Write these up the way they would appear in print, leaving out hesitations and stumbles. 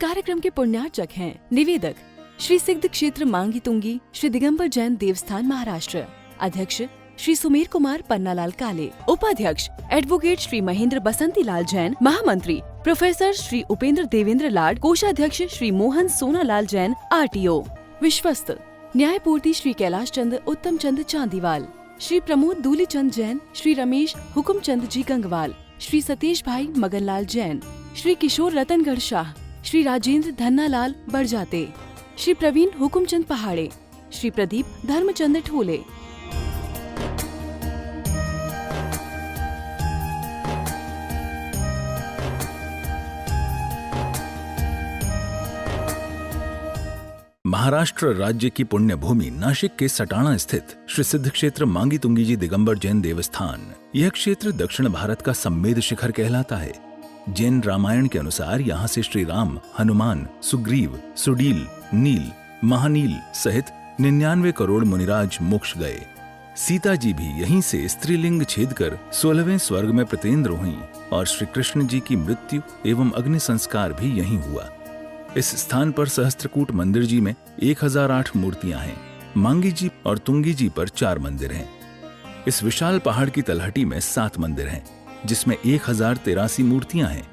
कार्यक्रम के पुण्यार्चक हैं निवेदक श्री सिद्ध क्षेत्र मांगी तुंगी श्री दिगंबर जैन देवस्थान महाराष्ट्र, अध्यक्ष श्री सुमेर कुमार पन्नालाल काले, उपाध्यक्ष एडवोकेट श्री महेंद्र बसंती लाल जैन, महामंत्री प्रोफेसर श्री उपेंद्र देवेंद्र लाड, कोषाध्यक्ष श्री मोहन सोनालाल जैन RTO, विश्वस्त न्यायपूर्ति श्री कैलाश चंद उत्तम चंद चांदीवाल, श्री प्रमोद दूलीचंद जैन, श्री रमेश हुकुमचंद जी गंगवाल, श्री सतीश भाई मगनलाल जैन, श्री किशोर रतनगढ़ शाह, श्री राजेंद्र धन्नालाल बरजाते, श्री प्रवीण हुकुमचंद पहाड़े, श्री प्रदीप धर्मचंद ठोले। महाराष्ट्र राज्य की पुण्य भूमि नाशिक के सटाणा स्थित श्री सिद्ध क्षेत्र मांगी तुंगी जी दिगंबर जैन देवस्थान, यह क्षेत्र दक्षिण भारत का सम्मेद शिखर कहलाता है। जैन रामायण के अनुसार यहाँ से श्री राम, हनुमान, सुग्रीव, सुडील, नील, महानील सहित 99 करोड़ मुनिराज मोक्ष गए। सीता जी भी यहीं से स्त्रीलिंग छेद कर 16वें स्वर्ग में प्रतेंद्र हुई और श्री कृष्ण जी की मृत्यु एवं अग्नि संस्कार भी यहीं हुआ। इस स्थान पर सहस्त्रकूट मंदिर जी में 1008 मूर्तियां हैं। मांगी जी और तुंगी जी पर 4 मंदिर हैं। इस विशाल पहाड़ की तलहटी में 7 मंदिर हैं, जिसमें 1083 मूर्तियां हैं,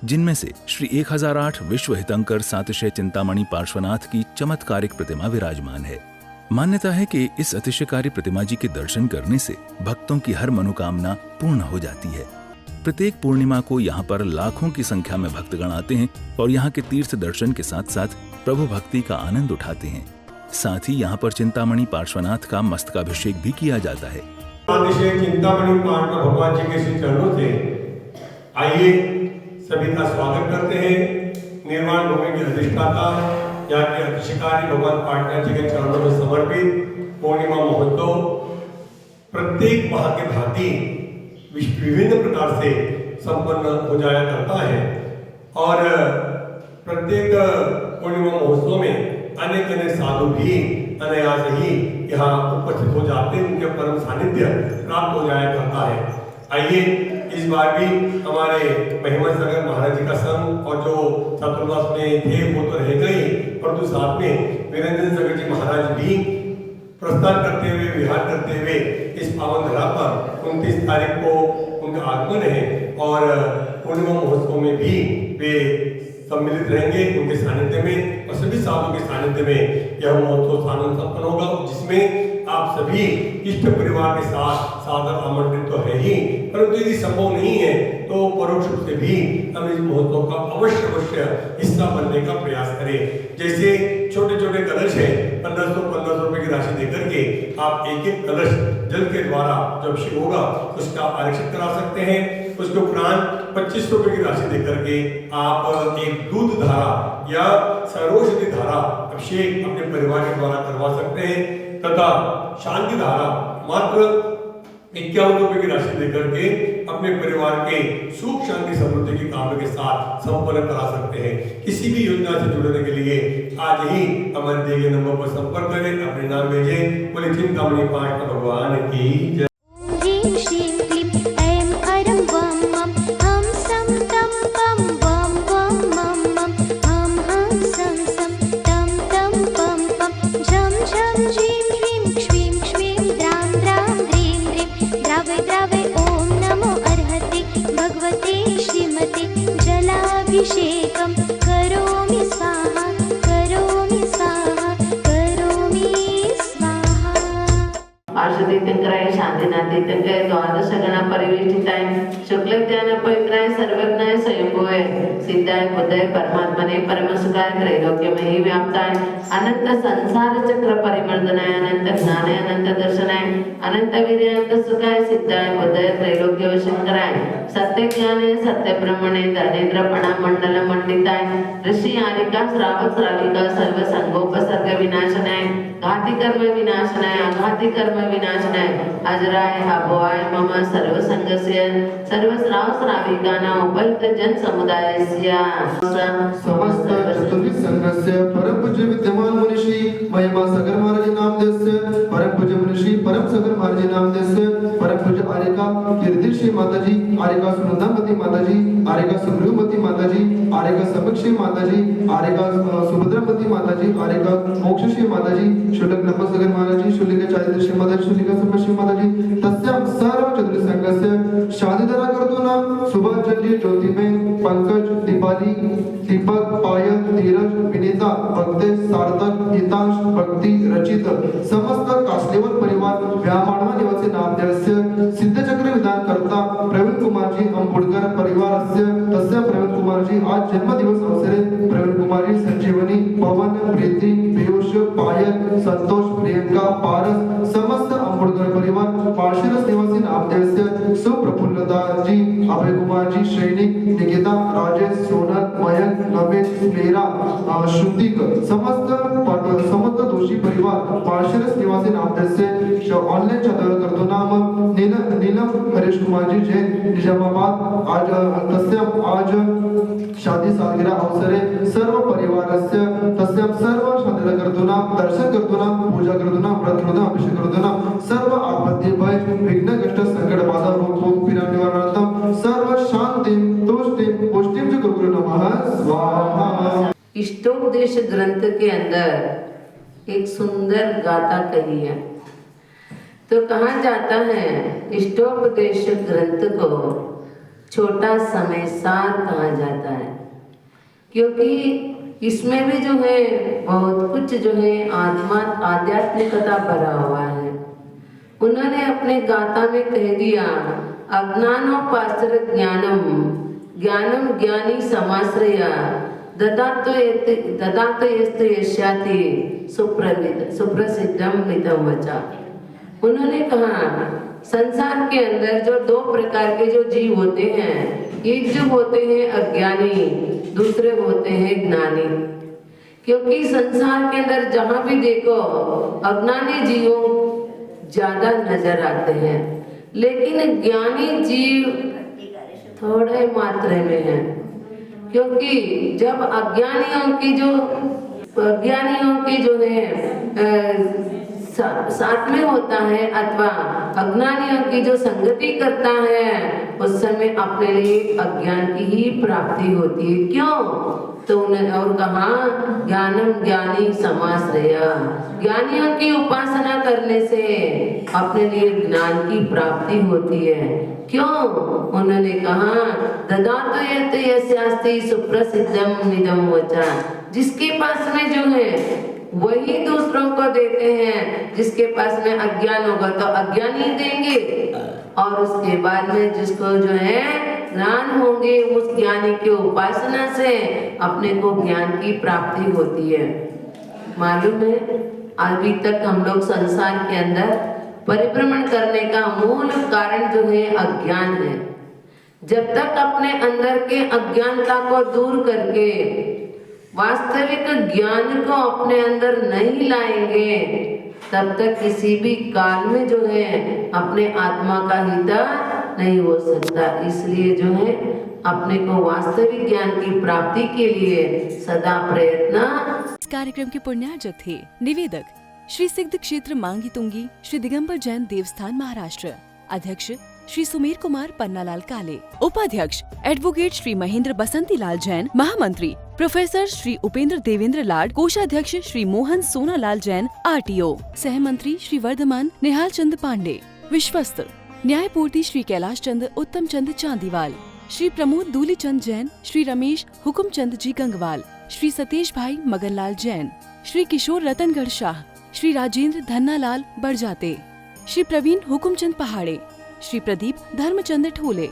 जिनमें से श्री 1008 विश्व हितंकर सातिशय चिंतामणि पार्श्वनाथ की चमत्कारिक प्रतिमा विराजमान है। मान्यता है कि इस अतिशयकारी प्रतिमा जी के दर्शन करने से भक्तों की हर मनोकामना पूर्ण हो जाती है। प्रत्येक पूर्णिमा को यहाँ पर लाखों की संख्या में भक्तगण आते हैं और यहाँ के तीर्थ दर्शन के साथ साथ प्रभु भक्ति का आनंद उठाते हैं। साथ ही यहाँ पर चिंतामणि पार्श्वनाथ का मस्तकाभिषेक भी किया जाता है। चिंतामणि पार्श्व भगवान जी के श्री चरणों से आइए सभी का स्वागत करते हैं। निर्वाण भूमि के अधिष्ठाता यहाँ के अतिशयकारी भगवान पार्श्वनाथ जी के चरणों में समर्पित पूर्णिमा महोत्सव प्रत्येक माह के भांति विभिन्न प्रकार से संपन्न हो जाया करता है और प्रत्येक पूर्णिमा महोत्सव में अनेक साधु भी अनायास ही यहाँ उपस्थित हो जाते हैं, उनके परम सानिध्य प्राप्त हो जाया करता है। आइए इस बार भी हमारे महिमा सागर महाराज जी का संघ और जो चतुर्मास में थे वो तो रह गए, परंतु साथ में वीरेंद्र सागर जी महाराज भी प्रस्थान करते हुए विहार करते हुए इस पावन धरा पर 29 तारीख को उनका आगमन है और पूर्णिमा महोत्सव में भी वे सम्मिलित रहेंगे उनके सानिध्य में और सभी साधुओं के सानिध्य में यह महोत्सव सानंद संपन्न होगा, जिसमें आप सभी इष्ट परिवार के साथ सादर आमंत्रित तो है ही, परंतु यदि संभव नहीं है तो परोक्ष रूप से भी हम इस महोत्सव का अवश्य हिस्सा बनने का प्रयास करें। जैसे छोटे छोटे कलश है, 1500 रुपए की राशि देकर के आप एक कलश जल के द्वारा जब अभिषेक होगा उसका आरक्षित करा सकते हैं। उसके उपरांत 25 रुपए की राशि देकर के आप एक दूध धारा या सर्वौषधि धारा अभिषेक अपने परिवार के द्वारा करवा सकते हैं तथा शांति धारा मात्र 51 रुपए की राशि देकर के अपने परिवार के सुख शांति समृद्धि की कामना के साथ संपन्न करा सकते हैं। किसी भी योजना से जुड़ने के लिए आज ही हमारे दिए गए नंबर पर संपर्क करें, अपने नाम भेजें। बोले चिंतामणि पार्श्व भगवान की जय। अभिषेकं करोमि स्वाहा करोमि स्वाहा करोमि स्वाहा। आशुतीर्थंकराय शांतिनाथतीर्थंकराय द्वादश गणा परिवेष्टिताय शुक्लज्ञान पवित्राय सर्वज्ञाय स्वयंभुवे सिद्धाय बुद्धाय परमात्मने परमसुखाय त्रैलोक्यमयी व्याप्ताय अनंत संसार चक्र परिमर्दनाय अनंत ज्ञानाय अनंत दर्शनाय अनंत वीर्यानंत सुखाय सिद्धाय बुद्धाय त्रैलोक्य वशंकराय सत्य ज्ञाने सत्य ब्रह्मणे धनेन्द्र पणा मंडल मंडिताय ऋषि आदिका श्रावक श्राविका सर्व संगोपसर्ग विनाशनाय घाती कर्म विनाशनाय अघाती कर्म विनाशनाय अजराय अभवाय मम सर्व संगस्य सर्व श्राव श्राविकाना उपयुक्त जन समुदायस्य समस्त चतुर्विध संघस्य परम पूज्य विद्यमान मुनिश्री महिमा सागर महाराज नामदेस्य परम पूज्य मुनिश्री परम सागर महाराज नामदेस्य परम पूज्य आर्यका कीर्ति श्री माताजी आरेगा सुनंदामती माताजी, आरेगा सुग्रीवमती माताजी, आरेगा समीक्षी माताजी, आरेगा सुभद्रामती माताजी, आरेगा मोक्षश्री माताजी, शुल्क नमस्कार महाराजी, शुल्क चारिदर्शी माताजी, शुल्क समश्री माताजी, तस्यां सर्व चतुर्थ संघस्य शादीधरा कर्तुना सुभाजली ज्योतिमेय पंकज दीपाली दीपक पायल धीरज विनीता भक्ते सार्थक हितांश भक्ती रचित समस्त कासलेवर परिवार व्यामाणवा निवासी नामदेवस्य सिद्धचक्र विधान करता प्रवीण कुमारजी अंबुडकर परिवारस्य तस्य प्रवीण कुमारजी आज जन्मदिवस अवसरे प्रवीण कुमारजी संजीवनी पवन प्रीति पीयूष पायल संतोष प्रियंका पारस समस्त अंबुडकर परिवार पार्शिरस निवासी नामदेवस्य सुप्रफुल्लता जी अभय कुमार जी सैनिक निकिता राजेश सोनल मयंक नवेश मेरा श्रुतिक समस्त दोषी परिवार पार्शिरस निवासी नामदेवस्य ऑनलाइन चादर करतो नाम नीलम हरीश कुमार जी जैन निजामाबाद आज तस्य आज शादी सालगिरह अवसरे सर्व परिवारस्य तस्य सर्व शादीला करतो नाम दर्शन करतो नाम पूजा करतो नाम व्रत करतो नाम अभिषेक करतो नाम सर्व आपत्ती भय विघ्न कष्ट संकट बाधा रोग भोग पीडा निवारणार्थम सर्व शांति तुष्टि पुष्टिम च गुरु नमः स्वाहा। इष्टोपदेश ग्रंथ के अंदर एक सुंदर गाथा कही है। तो कहा जाता है इष्टोपदेश ग्रंथ को छोटा समय सार कहा जाता है, क्योंकि इसमें भी जो है बहुत कुछ जो है आध्यात्मिकता भरा हुआ है। उन्होंने अपने गाथा में कह दिया अज्ञानोपाश्र ज्ञानम ज्ञानम ज्ञानी समाश्रया ददातो यस्तु यस्याति सुप्रसिद्धम मितम वचा। उन्होंने कहा संसार के अंदर जो दो प्रकार के जो जीव होते हैं, एक जो होते हैं अज्ञानी, दूसरे होते हैं ज्ञानी। क्योंकि संसार के अंदर जहां भी देखो अज्ञानी जीवों ज्यादा नजर आते हैं, लेकिन ज्ञानी जीव थोड़े मात्रा में है। क्योंकि जब अज्ञानियों की जो है साथ में होता है अथवा अज्ञानियों की जो संगति करता है, उस समय अपने लिए अज्ञान की ही प्राप्ति होती है। क्यों? तो उन्हें और कहा ज्ञानम ज्ञानी समाश्रया, ज्ञानियों की उपासना करने से अपने लिए ज्ञान की प्राप्ति होती है। क्यों? उन्होंने कहा ददातो यस्यास्ति सुप्रसिद्धम निदम वचा, जिसके पास में जो है वही दूसरों को देते हैं। जिसके पास में अज्ञान होगा तो अज्ञानी देंगे, और उसके बाद में जिसको जो है ज्ञान होंगे उस ज्ञानी की उपासना से अपने को ज्ञान की प्राप्ति होती है। मालूम है अभी तक हम लोग संसार के अंदर परिभ्रमण करने का मूल कारण जो है अज्ञान है। जब तक अपने अंदर के अज्ञानता को दूर करके वास्तविक ज्ञान को अपने अंदर नहीं लाएंगे, तब तक किसी भी काल में जो है अपने आत्मा का हित नहीं हो सकता। इसलिए जो है अपने को वास्तविक ज्ञान की प्राप्ति के लिए सदा प्रयत्न। इस कार्यक्रम के पुण्यार्जक थे निवेदक श्री सिद्ध क्षेत्र मांगी तुंगी श्री दिगंबर जैन देवस्थान महाराष्ट्र, अध्यक्ष श्री सुमेर कुमार पन्नालाल काले, उपाध्यक्ष एडवोकेट श्री महेंद्र बसंती लाल जैन, महामंत्री प्रोफेसर श्री उपेंद्र देवेंद्र लाड, कोषाध्यक्ष श्री मोहन सोनालाल जैन RTO, सहमंत्री श्री वर्धमान निहाल चंद पांडे, विश्वस्त न्यायपूर्ति श्री कैलाश चंद उत्तम चंद चांदीवाल, श्री प्रमोद दूली चंद जैन, श्री रमेश हुकुम चंद जी गंगवाल, श्री सतीश भाई मगनलाल जैन, श्री किशोर रतनगढ़ शाह, श्री राजेंद्र धन्नालाल बड़जाते, श्री प्रवीण हुकुमचंद पहाड़े, श्री प्रदीप धर्मचंद ठोले।